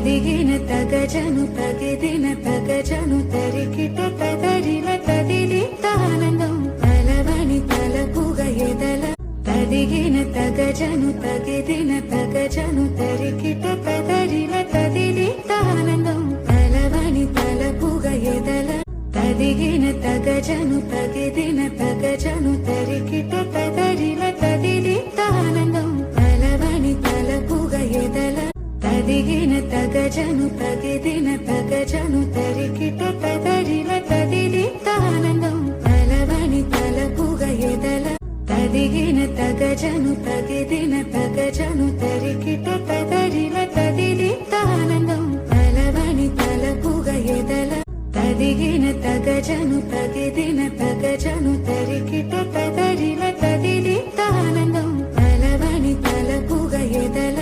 తదిగిన తగజను తగిదిన తగజను తరికిట తదరిన తదిది తానందం తలవని తలపుగ ఎదల తదిగిన తగజను తగిదిన తగజను తరికిట తదరిన తదిది తానందం తలవని తలపుగ ఎదల తదిగిన తగజను తగిదిన తగజను తరికిట తదరిన తదిది తానందం తలవని తలపుగ ఎదల తదిగిన తగజను తగిదిన తగజను తరికిట తదరిన తదిది తానందం తలవని తలపుగ ఎదల తదిగిన తగజను తగిదిన తగజను తరికిట తదరిన తదిది తానందం తలవని తలపుగ ఎదల తదిగిన తగజను తగిదిన తగజను తరికిట